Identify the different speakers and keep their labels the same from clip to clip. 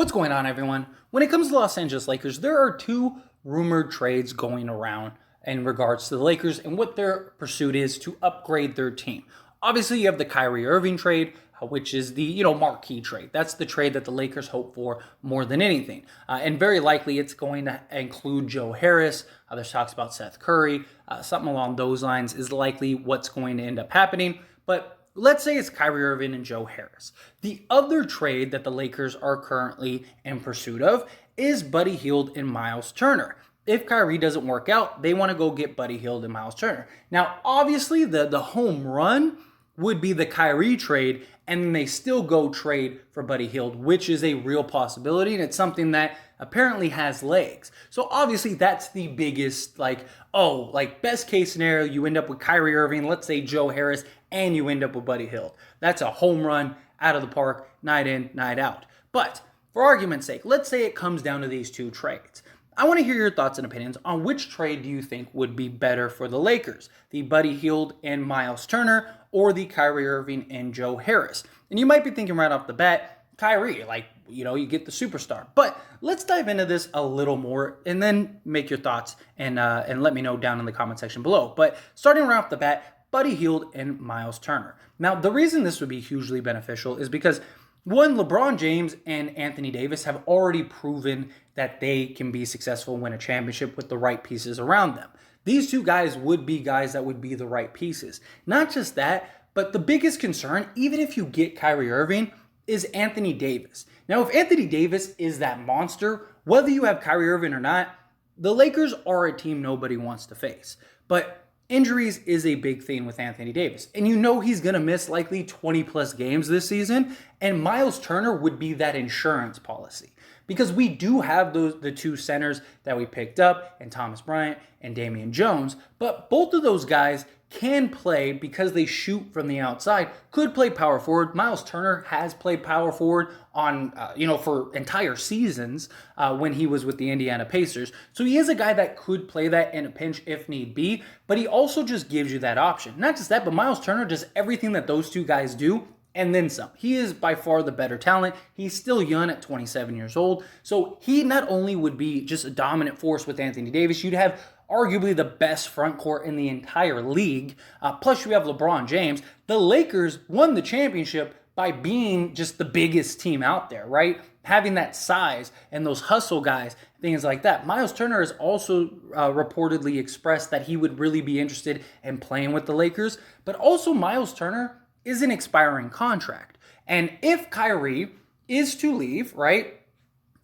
Speaker 1: What's going on, everyone? When it comes to the Los Angeles Lakers, there are two rumored trades going around in regards to the Lakers and what their pursuit is to upgrade their team. Obviously, you have the Kyrie Irving trade, which is the marquee trade. That's the trade that the Lakers hope for more than anything. And very likely it's going to include Joe Harris. There's talks about Seth Curry. Something along those lines is likely what's going to end up happening. But let's say it's Kyrie Irving and Joe Harris. The other trade that the Lakers are currently in pursuit of is Buddy Hield and Myles Turner. If Kyrie doesn't work out, they want to go get Buddy Hield and Myles Turner. Now, obviously, the home run would be the Kyrie trade, and then they still go trade for Buddy Hield, which is a real possibility, and it's something that apparently has legs. So obviously that's the biggest, best case scenario, you end up with Kyrie Irving, let's say Joe Harris, and you end up with Buddy Hield. That's a home run out of the park, night in, night out. But for argument's sake, let's say it comes down to these two trades. I want to hear your thoughts and opinions on which trade do you think would be better for the Lakers? The Buddy Hield and Myles Turner, or the Kyrie Irving and Joe Harris? And you might be thinking right off the bat, Kyrie, you get the superstar. But let's dive into this a little more and then make your thoughts and let me know down in the comment section below. But starting right off the bat, Buddy Hield and Myles Turner. Now, the reason this would be hugely beneficial is because one, LeBron James and Anthony Davis have already proven that they can be successful and win a championship with the right pieces around them. These two guys would be guys that would be the right pieces. Not just that, but the biggest concern, even if you get Kyrie Irving, is Anthony Davis. Now, if Anthony Davis is that monster, whether you have Kyrie Irving or not, the Lakers are a team nobody wants to face. But injuries is a big thing with Anthony Davis. And you know he's going to miss likely 20 plus games this season. And Myles Turner would be that insurance policy. Because we do have the two centers that we picked up, and Thomas Bryant and Damian Jones. But both of those guys can play because they shoot from the outside, could play power forward. Myles Turner has played power forward on, for entire seasons when he was with the Indiana Pacers. So he is a guy that could play that in a pinch if need be, but he also just gives you that option. Not just that, but Myles Turner does everything that those two guys do and then some. He is by far the better talent. He's still young at 27 years old. So he not only would be just a dominant force with Anthony Davis, you'd have arguably the best front court in the entire league. Plus you have LeBron James. The Lakers won the championship by being just the biggest team out there, right? Having that size and those hustle guys, things like that. Myles Turner has also reportedly expressed that he would really be interested in playing with the Lakers. But also Myles Turner is an expiring contract. And if Kyrie is to leave, right,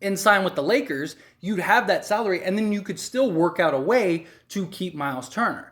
Speaker 1: and sign with the Lakers, you'd have that salary, and then you could still work out a way to keep Myles Turner.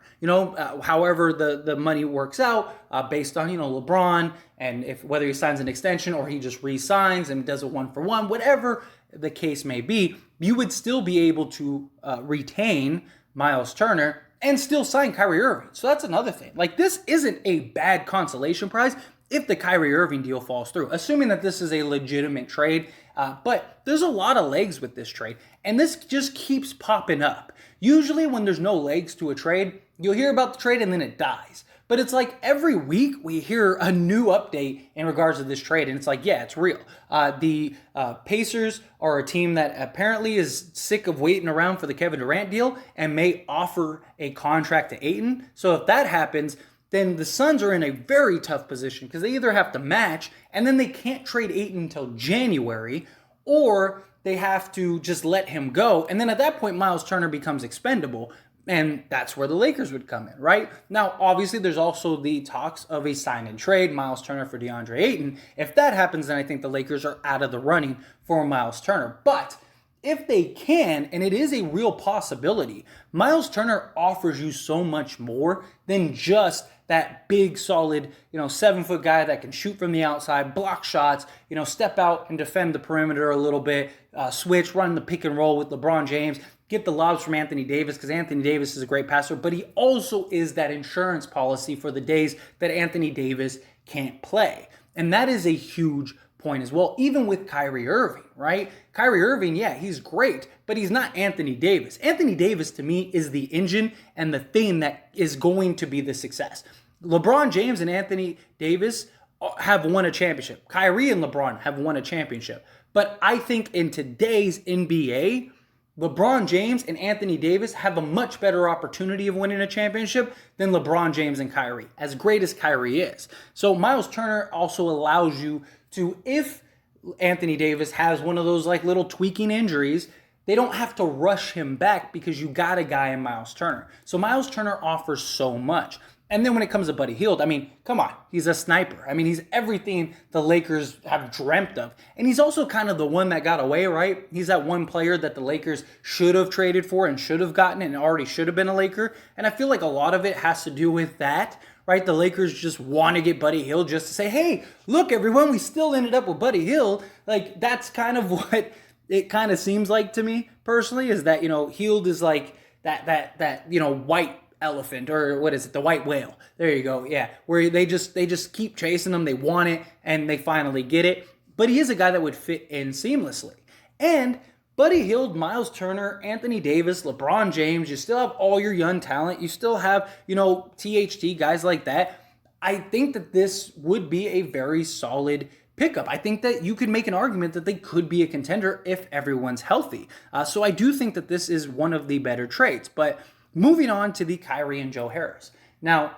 Speaker 1: However the money works out based on, LeBron, and whether he signs an extension or he just re-signs and does a 1-for-1, whatever the case may be, you would still be able to retain Myles Turner and still sign Kyrie Irving. So that's another thing. This isn't a bad consolation prize if the Kyrie Irving deal falls through, assuming that this is a legitimate trade. But there's a lot of legs with this trade, and this just keeps popping up. Usually when there's no legs to a trade, you'll hear about the trade and then it dies. But it's like every week we hear a new update in regards to this trade, and it's like, yeah, it's real. The Pacers are a team that apparently is sick of waiting around for the Kevin Durant deal and may offer a contract to Ayton. So if that happens, then the Suns are in a very tough position because they either have to match and then they can't trade Ayton until January, or they have to just let him go. And then at that point, Myles Turner becomes expendable. And that's where the Lakers would come in, right? Now, obviously, there's also the talks of a sign and trade, Myles Turner for DeAndre Ayton. If that happens, then I think the Lakers are out of the running for Myles Turner. But if they can, and it is a real possibility, Myles Turner offers you so much more than just that big, solid, 7-foot guy that can shoot from the outside, block shots, step out and defend the perimeter a little bit, switch, run the pick and roll with LeBron James, get the lobs from Anthony Davis because Anthony Davis is a great passer, but he also is that insurance policy for the days that Anthony Davis can't play. And that is a huge point as well, even with Kyrie Irving, right? Kyrie Irving, yeah, he's great, but he's not Anthony Davis. Anthony Davis, to me, is the engine and the thing that is going to be the success. LeBron James and Anthony Davis have won a championship. Kyrie and LeBron have won a championship. But I think in today's NBA, LeBron James and Anthony Davis have a much better opportunity of winning a championship than LeBron James and Kyrie, as great as Kyrie is. So Myles Turner also allows you to, if Anthony Davis has one of those like little tweaking injuries, they don't have to rush him back because you got a guy in Myles Turner. So Myles Turner offers so much. And then when it comes to Buddy Hield, I mean, come on, he's a sniper. I mean, he's everything the Lakers have dreamt of. And he's also kind of the one that got away, right? He's that one player that the Lakers should have traded for and should have gotten and already should have been a Laker. And I feel like a lot of it has to do with that, right? The Lakers just want to get Buddy Hield just to say, hey, look, everyone, we still ended up with Buddy Hield. Like, that's kind of what it kind of seems like to me personally, is that, Hield is like that white elephant, or what is it, the white whale. There you go. Yeah, where they just keep chasing them. They want it and they finally get it. But he is a guy that would fit in seamlessly. And Buddy Hield, Myles Turner, Anthony Davis, LeBron James, you still have all your young talent. You still have, THT, guys like that. I think that this would be a very solid pickup. I think that you could make an argument that they could be a contender if everyone's healthy. So I do think that this is one of the better trades. But moving on to the Kyrie and Joe Harris. Now,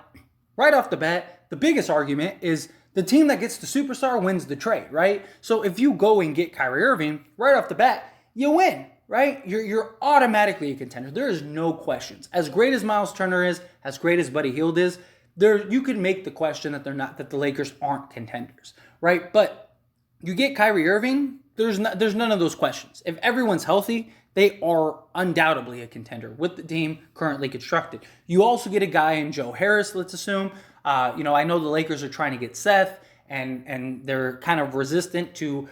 Speaker 1: right off the bat, the biggest argument is the team that gets the superstar wins the trade, right? So if you go and get Kyrie Irving, right off the bat, you win, right? You're automatically a contender. There is no questions. As great as Myles Turner is, as great as Buddy Hield is, you could make the question that that the Lakers aren't contenders, right? But you get Kyrie Irving, there's none of those questions. If everyone's healthy, they are undoubtedly a contender with the team currently constructed. You also get a guy in Joe Harris, let's assume. I know the Lakers are trying to get Seth, and they're kind of resistant to,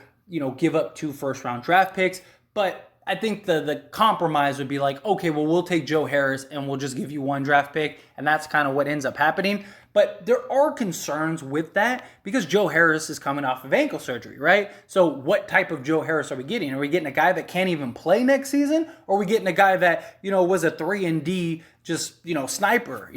Speaker 1: give up 2 first-round draft picks. But I think the compromise would be like, okay, well, we'll take Joe Harris and we'll just give you 1 draft pick. And that's kind of what ends up happening. But there are concerns with that because Joe Harris is coming off of ankle surgery, right? So what type of Joe Harris are we getting? Are we getting a guy that can't even play next season? Or are we getting a guy that, was a 3-and-D just, sniper?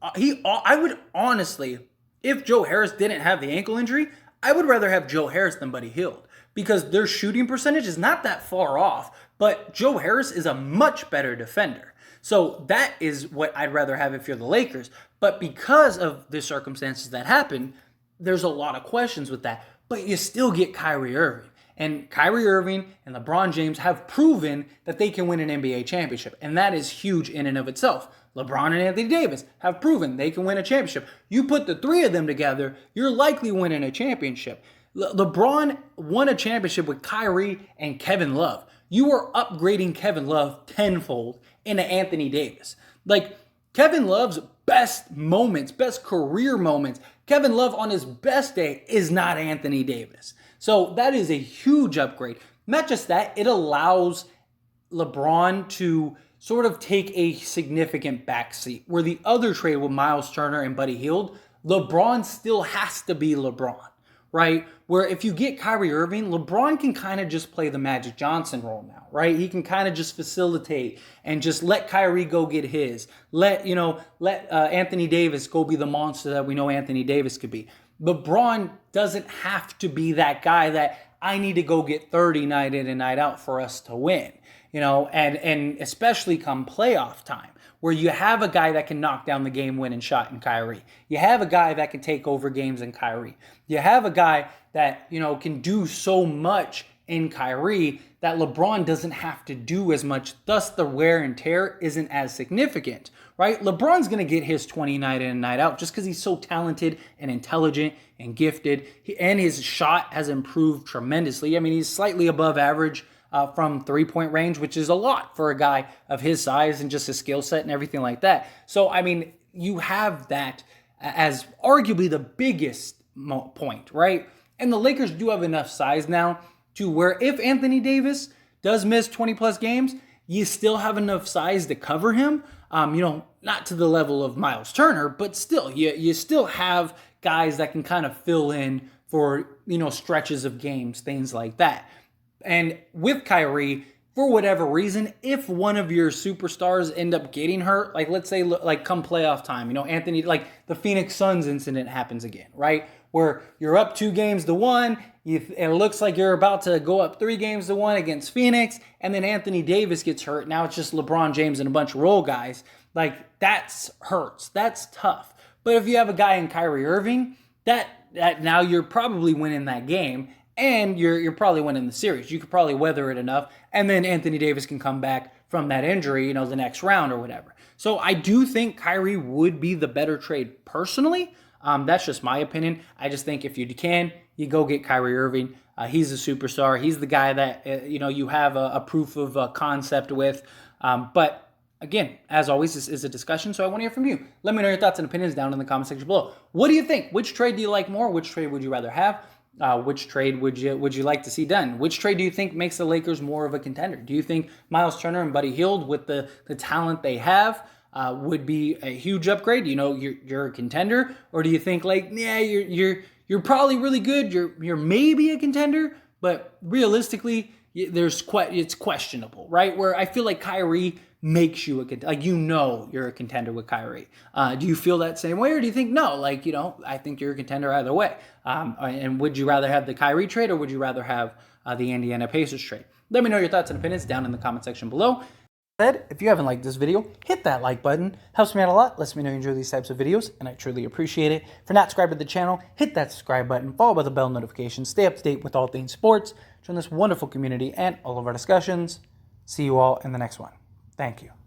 Speaker 1: I would honestly, if Joe Harris didn't have the ankle injury, I would rather have Joe Harris than Buddy Hield because their shooting percentage is not that far off, but Joe Harris is a much better defender. So that is what I'd rather have if you're the Lakers. But because of the circumstances that happened, there's a lot of questions with that. But you still get Kyrie Irving. And Kyrie Irving and LeBron James have proven that they can win an NBA championship. And that is huge in and of itself. LeBron and Anthony Davis have proven they can win a championship. You put the 3 of them together, you're likely winning a championship. LeBron won a championship with Kyrie and Kevin Love. You are upgrading Kevin Love tenfold into Anthony Davis. Like, Kevin Love's best moments, best career moments, Kevin Love on his best day is not Anthony Davis. So that is a huge upgrade. Not just that, it allows LeBron to sort of take a significant backseat. Where the other trade with Myles Turner and Buddy Hield, LeBron still has to be LeBron, right? Where if you get Kyrie Irving, LeBron can kind of just play the Magic Johnson role now, right? He can kind of just facilitate and just let Kyrie go get his. Let Anthony Davis go be the monster that we know Anthony Davis could be. LeBron doesn't have to be that guy that I need to go get 30 night in and night out for us to win, and especially come playoff time, where you have a guy that can knock down the game-winning shot in Kyrie. You have a guy that can take over games in Kyrie. You have a guy that, can do so much in Kyrie that LeBron doesn't have to do as much. Thus, the wear and tear isn't as significant, right? LeBron's going to get his 20 night in and night out just because he's so talented and intelligent and gifted. And his shot has improved tremendously. I mean, he's slightly above average from 3-point range, which is a lot for a guy of his size and just his skill set and everything like that. So, I mean, you have that as arguably the biggest point, right? And the Lakers do have enough size now to where if Anthony Davis does miss 20 plus games, you still have enough size to cover him. Not to the level of Myles Turner, but still, you still have guys that can kind of fill in for, stretches of games, things like that. And with Kyrie, for whatever reason, if one of your superstars end up getting hurt, let's say come playoff time, Anthony, the Phoenix Suns incident happens again, right? where you're up 2-1. It looks like you're about to go up 3-1 against Phoenix, and then Anthony Davis gets hurt. Now it's just LeBron James and a bunch of role guys. Like, that hurts. That's tough. But if you have a guy in Kyrie Irving, that now you're probably winning that game, and you're probably winning the series. You could probably weather it enough, and then Anthony Davis can come back from that injury, the next round or whatever. So I do think Kyrie would be the better trade personally. That's just my opinion. I just think if you can, you go get Kyrie Irving. He's a superstar. He's the guy that you have a proof of concept with. But again, as always, this is a discussion, so I want to hear from you. Let me know your thoughts and opinions down in the comment section below. What do you think? Which trade do you like more? Which trade would you rather have? Which trade would you like to see done? Which trade do you think makes the Lakers more of a contender? Do you think Myles Turner and Buddy Hield, with the talent they have, would be a huge upgrade? You're a contender, or do you think you're probably really good. You're maybe a contender, but realistically, it's questionable, right? Where I feel like Kyrie makes you a contender. You're a contender with Kyrie. Do you feel that same way, or do you think no? I think you're a contender either way. And would you rather have the Kyrie trade, or would you rather have the Indiana Pacers trade? Let me know your thoughts and opinions down in the comment section below. If you haven't liked this video, hit that like button. Helps me out a lot. Lets me know you enjoy these types of videos, and I truly appreciate it. If you're not subscribed to the channel, hit that subscribe button, followed by the bell notification. Stay up to date with all things sports. Join this wonderful community and all of our discussions. See you all in the next one. Thank you.